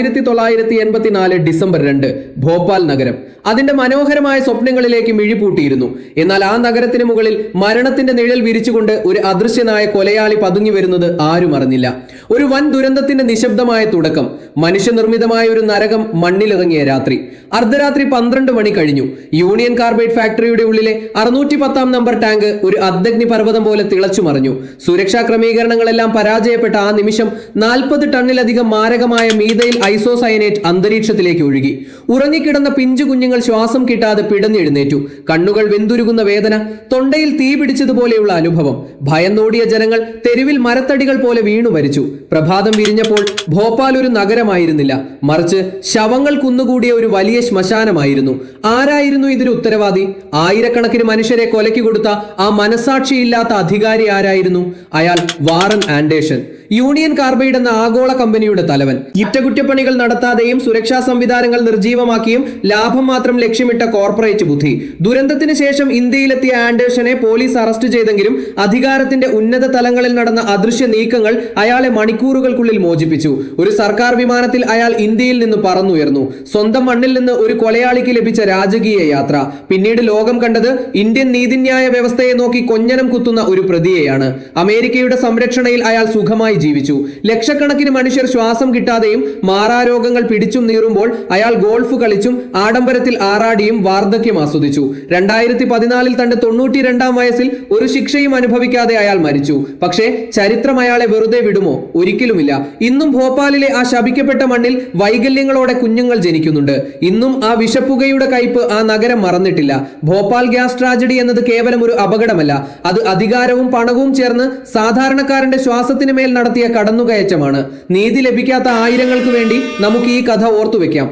1984 December 2 Bhopal നഗരം അതിന്റെ മനോഹരമായ സ്വപ്നങ്ങളിലേക്ക് മിഴിപൂട്ടിയിരുന്നു. എന്നാൽ ആ നഗരത്തിന് മുകളിൽ മരണത്തിന്റെ നിഴൽ വിരിച്ചുകൊണ്ട് ഒരു അദൃശ്യനായ കൊലയാളി പതുങ്ങി വരുന്നത് ആരും അറിഞ്ഞില്ല. ഒരു വൻ ദുരന്തത്തിന്റെ നിശബ്ദമായ തുടക്കം, മനുഷ്യനിർമ്മിതമായ ഒരു നരകം മണ്ണിലിറങ്ങിയ രാത്രി. അർദ്ധരാത്രി 12 മണി കഴിഞ്ഞു. യൂണിയൻ കാർബൈഡ് ഫാക്ടറിയുടെ ഉള്ളിലെ 610 നമ്പർ ടാങ്ക് ഒരു അഗ്നി പർവ്വതം പോലെ തിളച്ചു മറിഞ്ഞു. സുരക്ഷാ ക്രമീകരണങ്ങളെല്ലാം പരാജയപ്പെട്ട ആ നിമിഷം 40 ടണ്ണിലധികം മാരകമായ മീഥൈൽ ഐസോസയനേറ്റ് അന്തരീക്ഷത്തിലേക്ക് ഒഴുകി. ഉറങ്ങിക്കിടന്ന പിഞ്ചു കുഞ്ഞുങ്ങൾ ശ്വാസം കിട്ടാതെ പിടഞ്ഞെഴുന്നേറ്റു. കണ്ണുകൾ വെന്തുരുകുന്ന വേദന, തൊണ്ടയിൽ തീ പിടിച്ചതുപോലെയുള്ള അനുഭവം. ഭയന്നോടിയ ജനങ്ങൾ തെരുവിൽ മരത്തടികൾ പോലെ വീണു മരിച്ചു. പ്രഭാതം വിരിഞ്ഞപ്പോൾ ഭോപ്പാൽ ഒരു നഗരമായിരുന്നില്ല, മറിച്ച് ശവങ്ങൾ കുന്നുകൂടിയ ഒരു വലിയ ശ്മശാനമായിരുന്നു. ആരായിരുന്നു ഇതിന് ഉത്തരവാദി? ആയിരക്കണക്കിന് മനുഷ്യരെ കൊലയ്ക്ക് കൊടുത്ത ആ മനസാക്ഷിയില്ലാത്ത അധികാരി ആരായിരുന്നു? അയാൾ വാറൻ ആൻഡേഴ്സൺ, യൂണിയൻ കാർബൈഡ് എന്ന ആഗോള കമ്പനിയുടെ തലവൻ. കുറ്റകുറ്റപ്പണികൾ നടത്താതെയും സുരക്ഷാ സംവിധാനങ്ങൾ നിർജീവമാക്കിയും ലാഭം മാത്രം ലക്ഷ്യമിട്ട കോർപ്പറേറ്റ് ബുദ്ധി. ദുരന്തത്തിന് ശേഷം ഇന്ത്യയിലെത്തിയ ആൻഡേഴ്സനെ പോലീസ് അറസ്റ്റ് ചെയ്തെങ്കിലും അധികാരത്തിന്റെ ഉന്നത തലങ്ങളിൽ നടന്ന അദൃശ്യ നീക്കങ്ങൾ അയാളെ മണിക്കൂറുകൾക്കുള്ളിൽ മോചിപ്പിച്ചു. ഒരു സർക്കാർ വിമാനത്തിൽ അയാൾ ഇന്ത്യയിൽ നിന്ന് പറന്നുയർന്നു. സ്വന്തം മണ്ണിൽ നിന്ന് ഒരു കൊലയാളിക്ക് ലഭിച്ച രാജകീയ യാത്ര. പിന്നീട് ലോകം കണ്ടത് ഇന്ത്യൻ നീതിന്യായ വ്യവസ്ഥയെ നോക്കി കൊഞ്ഞനം കുത്തുന്ന ഒരു പ്രതിയെയാണ്. അമേരിക്കയുടെ സംരക്ഷണയിൽ അയാൾ സുഖമായി ജീവിച്ചു. ലക്ഷക്കണക്കിന് മനുഷ്യർ ശ്വാസം കിട്ടാതെയും മാറാരോഗങ്ങൾ പിടിച്ചും നീറുമ്പോൾ അയാൾ ഗോൾഫ് കളിച്ചും ആഡംബരത്തിൽ ആറാടിയും വാർദ്ധക്യം ആസ്വദിച്ചു. 2014 തന്റെ 92-ാം വയസ്സിൽ ഒരു ശിക്ഷയും അനുഭവിക്കാതെ അയാൾ മരിച്ചു. പക്ഷേ ചരിത്രം അയാളെ വെറുതെ വിടുമോ? ഒരിക്കലുമില്ല. ഇന്നും ഭോപ്പാലിലെ ആ ശപിക്കപ്പെട്ട മണ്ണിൽ വൈകല്യങ്ങളോടെ കുഞ്ഞുങ്ങൾ ജനിക്കുന്നുണ്ട്. ഇന്നും ആ വിഷപ്പുകയുടെ കയ്പ് ആ നഗരം മറന്നിട്ടില്ല. ഭോപ്പാൽ ഗ്യാസ് ട്രാജഡി എന്നത് കേവലം ഒരു അപകടമല്ല, അത് അധികാരവും പണവും ചേർന്ന് സാധാരണക്കാരന്റെ ശ്വാസത്തിന് മേൽ നടത്തിയ കടന്നുകയറ്റമാണ്. നീതി ലഭിക്കാത്ത ആയിരങ്ങൾക്ക് വേണ്ടി നമുക്ക് ഈ കഥ ഓർത്തുവെക്കാം.